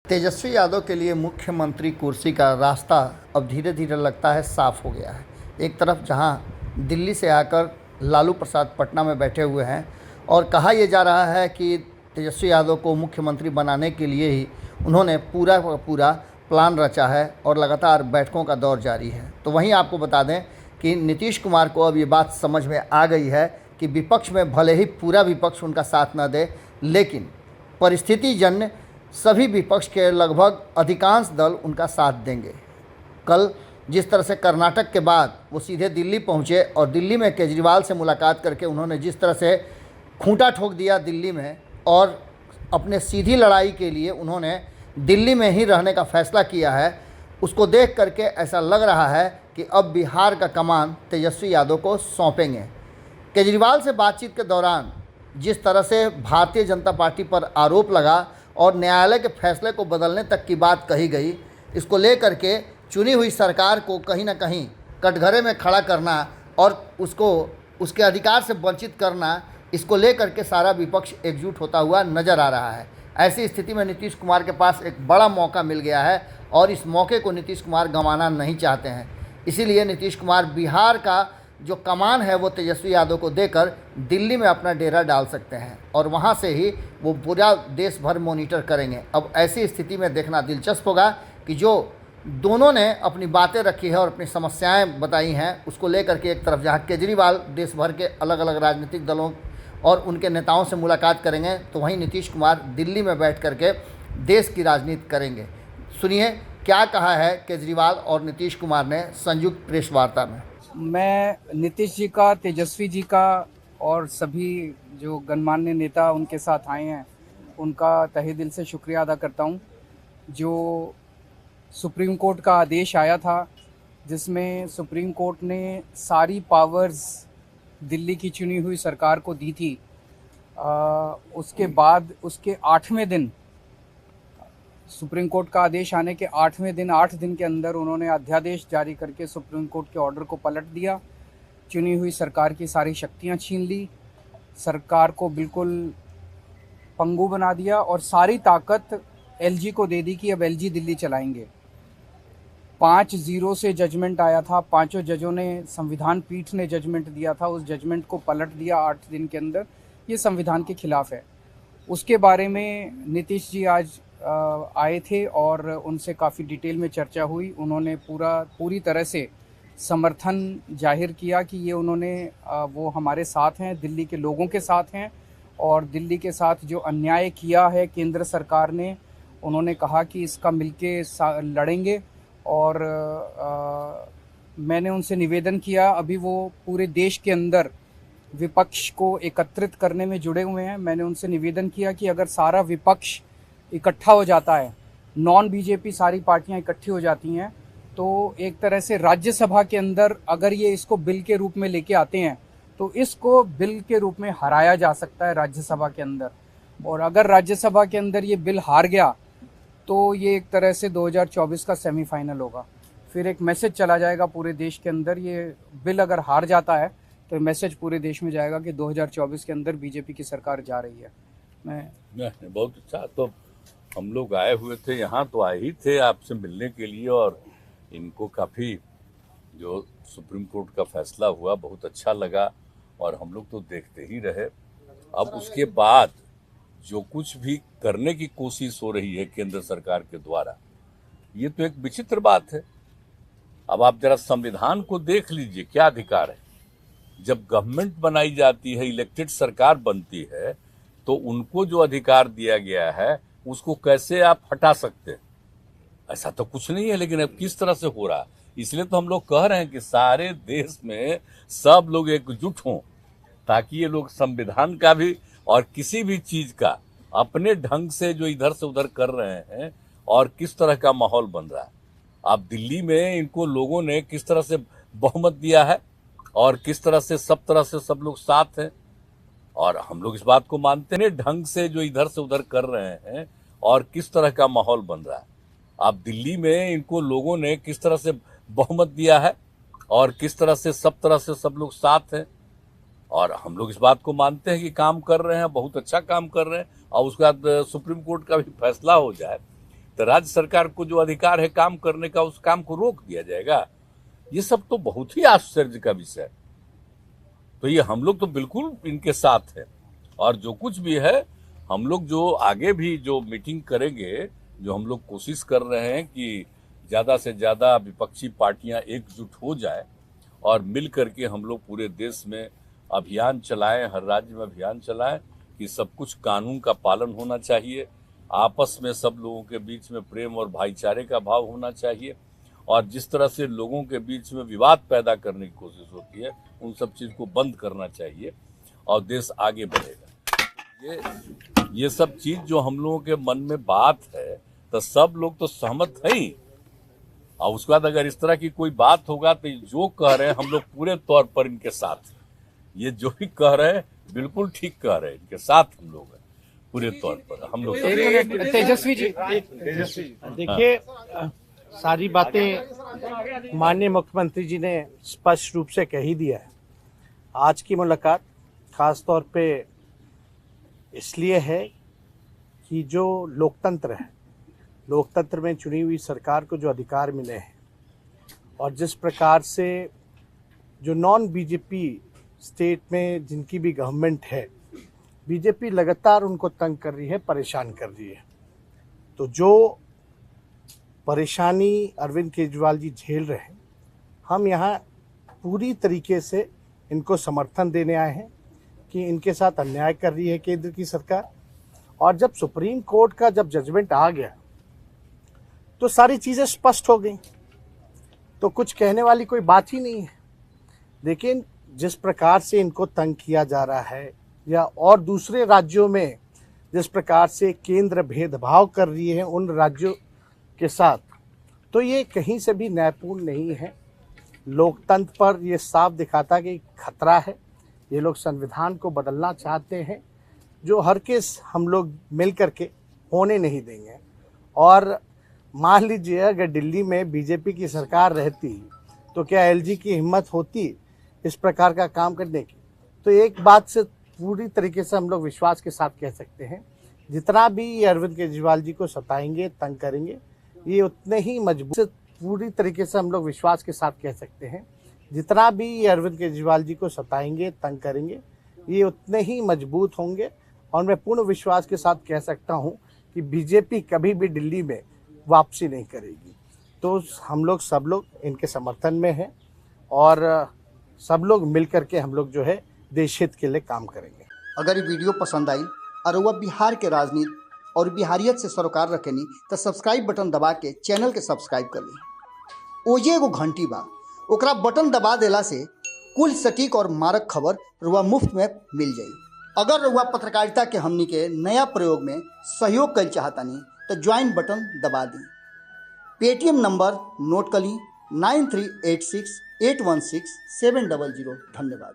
तेजस्वी यादव के लिए मुख्यमंत्री कुर्सी का रास्ता अब धीरे धीरे लगता है साफ हो गया है। एक तरफ जहां दिल्ली से आकर लालू प्रसाद पटना में बैठे हुए हैं और कहा यह जा रहा है कि तेजस्वी यादव को मुख्यमंत्री बनाने के लिए ही उन्होंने पूरा पूरा प्लान रचा है और लगातार बैठकों का दौर जारी है। तो वहीं आपको बता दें कि नीतीश कुमार को अब ये बात समझ में आ गई है कि विपक्ष में भले ही पूरा विपक्ष उनका साथ न दे, लेकिन परिस्थिति जन्य सभी विपक्ष के लगभग अधिकांश दल उनका साथ देंगे। कल जिस तरह से कर्नाटक के बाद वो सीधे दिल्ली पहुंचे और दिल्ली में केजरीवाल से मुलाकात करके उन्होंने जिस तरह से खूंटा ठोक दिया दिल्ली में और अपने सीधी लड़ाई के लिए उन्होंने दिल्ली में ही रहने का फैसला किया है, उसको देख करके ऐसा लग रहा है कि अब बिहार का कमान तेजस्वी यादव को सौंपेंगे। केजरीवाल से बातचीत के दौरान जिस तरह से भारतीय जनता पार्टी पर आरोप लगा और न्यायालय के फैसले को बदलने तक की बात कही गई, इसको लेकर के चुनी हुई सरकार को कहीं ना कहीं कटघरे में खड़ा करना और उसको उसके अधिकार से वंचित करना, इसको लेकर के सारा विपक्ष एकजुट होता हुआ नज़र आ रहा है। ऐसी स्थिति में नीतीश कुमार के पास एक बड़ा मौका मिल गया है और इस मौके को नीतीश कुमार गंवाना नहीं चाहते हैं। इसीलिए नीतीश कुमार बिहार का जो कमान है वो तेजस्वी यादव को देकर दिल्ली में अपना डेरा डाल सकते हैं और वहां से ही वो पूरा देश भर मॉनिटर करेंगे। अब ऐसी स्थिति में देखना दिलचस्प होगा कि जो दोनों ने अपनी बातें रखी है और अपनी समस्याएं बताई हैं, उसको लेकर के एक तरफ जहां केजरीवाल देश भर के अलग अलग राजनीतिक दलों और उनके नेताओं से मुलाकात करेंगे, तो वहीं नीतीश कुमार दिल्ली में बैठ करके देश की राजनीति करेंगे। सुनिए क्या कहा है केजरीवाल और नीतीश कुमार ने संयुक्त प्रेस वार्ता में। मैं नीतीश जी का, तेजस्वी जी का और सभी जो गणमान्य नेता उनके साथ आए हैं उनका तहे दिल से शुक्रिया अदा करता हूं। जो सुप्रीम कोर्ट का आदेश आया था जिसमें सुप्रीम कोर्ट ने सारी पावर्स दिल्ली की चुनी हुई सरकार को दी थी, उसके बाद उसके 8वें दिन सुप्रीम कोर्ट का आदेश आने के 8वें दिन 8 दिन के अंदर उन्होंने अध्यादेश जारी करके सुप्रीम कोर्ट के ऑर्डर को पलट दिया। चुनी हुई सरकार की सारी शक्तियां छीन ली, सरकार को बिल्कुल पंगु बना दिया और सारी ताकत एलजी को दे दी कि अब एलजी दिल्ली चलाएंगे। 5-0 से जजमेंट आया था, पांचों जजों ने, संविधान पीठ ने जजमेंट दिया था, उस जजमेंट को पलट दिया 8 दिन के अंदर। ये संविधान के खिलाफ है। उसके बारे में नीतीश जी आज आए थे और उनसे काफ़ी डिटेल में चर्चा हुई। उन्होंने पूरी तरह से समर्थन जाहिर किया कि ये उन्होंने वो हमारे साथ हैं, दिल्ली के लोगों के साथ हैं और दिल्ली के साथ जो अन्याय किया है केंद्र सरकार ने, उन्होंने कहा कि इसका मिलके लड़ेंगे। और मैंने उनसे निवेदन किया, अभी वो पूरे देश के अंदर विपक्ष को एकत्रित करने में जुड़े हुए हैं। मैंने उनसे निवेदन किया कि अगर सारा विपक्ष इकट्ठा हो जाता है, नॉन बीजेपी सारी पार्टियां इकट्ठी हो जाती हैं, तो एक तरह से राज्यसभा के अंदर अगर ये इसको बिल के रूप में लेके आते हैं तो इसको बिल के रूप में हराया जा सकता है राज्यसभा के अंदर। और अगर राज्यसभा के अंदर ये बिल हार गया तो ये एक तरह से 2024 का सेमीफाइनल होगा। फिर एक मैसेज चला जाएगा पूरे देश के अंदर। ये बिल अगर हार जाता है तो मैसेज पूरे देश में जाएगा कि 2024 के अंदर बीजेपी की सरकार जा रही है। मैं बहुत अच्छा, तो हम लोग आए हुए थे यहाँ, तो आए ही थे आपसे मिलने के लिए और इनको काफ़ी जो सुप्रीम कोर्ट का फैसला हुआ बहुत अच्छा लगा और हम लोग तो देखते ही रहे। अब उसके बाद जो कुछ भी करने की कोशिश हो रही है केंद्र सरकार के द्वारा, ये तो एक विचित्र बात है। अब आप जरा संविधान को देख लीजिए, क्या अधिकार है। जब गवर्नमेंट बनाई जाती है, इलेक्टेड सरकार बनती है, तो उनको जो अधिकार दिया गया है उसको कैसे आप हटा सकते हैं? ऐसा तो कुछ नहीं है। लेकिन अब किस तरह से हो रहा है, इसलिए तो हम लोग कह रहे हैं कि सारे देश में सब लोग एकजुट हों ताकि ये लोग संविधान का भी और किसी भी चीज का अपने ढंग से जो इधर से उधर कर रहे हैं और किस तरह का माहौल बन रहा है। आप दिल्ली में इनको लोगों ने किस तरह से बहुमत दिया है और किस तरह से सब लोग साथ हैं और हम लोग इस बात को मानते हैं ढंग से जो इधर से उधर कर रहे हैं और किस तरह का माहौल बन रहा है। आप दिल्ली में इनको लोगों ने किस तरह से बहुमत दिया है और किस तरह से सब लोग साथ हैं और हम लोग इस बात को मानते हैं कि काम कर रहे हैं, बहुत अच्छा काम कर रहे हैं। और उसके बाद सुप्रीम कोर्ट का भी फैसला हो जाए तो राज्य सरकार को जो अधिकार है काम करने का, उस काम को रोक दिया जाएगा। ये सब तो बहुत ही आश्चर्य का विषय है। तो ये हम लोग तो बिल्कुल इनके साथ हैं, और जो कुछ भी है हम लोग जो आगे भी जो मीटिंग करेंगे, जो हम लोग कोशिश कर रहे हैं कि ज़्यादा से ज़्यादा विपक्षी पार्टियां एकजुट हो जाए और मिल करके हम लोग पूरे देश में अभियान चलाएं, हर राज्य में अभियान चलाएं कि सब कुछ कानून का पालन होना चाहिए, आपस में सब लोगों के बीच में प्रेम और भाईचारे का भाव होना चाहिए, और जिस तरह से लोगों के बीच में विवाद पैदा करने की कोशिश होती है उन सब चीज़ को बंद करना चाहिए और देश आगे बढ़ेगा। ये सब चीज़ जो हम लोगों के मन में बात है तो सब लोग तो सहमत हैं ही, और उसके बाद अगर इस तरह की कोई बात होगा तो जो कह रहे हैं हम लोग पूरे तौर पर इनके साथ हैं। ये जो भी कह रहे हैं बिल्कुल ठीक कह रहे हैं, इनके साथ हम लोग हैं पूरे तौर पर। हम लोग तेजस्वी जी, देखिए, सारी बातें माननीय मुख्यमंत्री जी ने स्पष्ट रूप से कह ही दिया है। आज की मुलाकात खास तौर पे इसलिए है कि जो लोकतंत्र है, लोकतंत्र में चुनी हुई सरकार को जो अधिकार मिले हैं और जिस प्रकार से जो नॉन बीजेपी स्टेट में जिनकी भी गवर्नमेंट है, बीजेपी लगातार उनको तंग कर रही है, परेशान कर रही है। तो जो परेशानी अरविंद केजरीवाल जी झेल रहे हैं, हम यहाँ पूरी तरीके से इनको समर्थन देने आए हैं कि इनके साथ अन्याय कर रही है केंद्र की सरकार। और जब सुप्रीम कोर्ट का जब जजमेंट आ गया तो सारी चीज़ें स्पष्ट हो गई, तो कुछ कहने वाली कोई बात ही नहीं है। लेकिन जिस प्रकार से इनको तंग किया जा रहा है या और दूसरे राज्यों में जिस प्रकार से केंद्र भेदभाव कर रही है उन राज्यों के साथ, तो ये कहीं से भी न्यायपूर्ण नहीं है। लोकतंत्र पर ये साफ दिखाता कि खतरा है। ये लोग संविधान को बदलना चाहते हैं, जो हर केस हम लोग मिल करके होने नहीं देंगे। और मान लीजिए अगर दिल्ली में बीजेपी की सरकार रहती तो क्या एलजी की हिम्मत होती इस प्रकार का काम करने की? तो एक बात से पूरी तरीके से हम लोग विश्वास के साथ कह सकते हैं, जितना भी ये अरविंद केजरीवाल जी को सताएंगे, तंग करेंगे, ये उतने ही मजबूत, पूरी तरीके से हम लोग विश्वास के साथ कह सकते हैं, जितना भी ये अरविंद केजरीवाल जी को सताएंगे, तंग करेंगे, ये उतने ही मजबूत होंगे। और मैं पूर्ण विश्वास के साथ कह सकता हूँ कि बीजेपी कभी भी दिल्ली में वापसी नहीं करेगी। तो हम लोग सब लोग इनके समर्थन में हैं और सब लोग मिल करके हम लोग जो है देश हित के लिए काम करेंगे। अगर ये वीडियो पसंद आई और वह बिहार के राजनीति और बिहारियत से सरोकार रखेनी तो सब्सक्राइब बटन दबा के चैनल के सब्सक्राइब कर ली। ओजे एगो घंटी बा, ओकरा बटन दबा देला से कुल सटीक और मारक खबर रुआ मुफ्त में मिल जाई। अगर रुआ पत्रकारिता के हमनी के नया प्रयोग में सहयोग कर चाहतानी तो ज्वाइन बटन दबा दी। पेटीएम नंबर नोट कर ली 9386816700। धन्यवाद।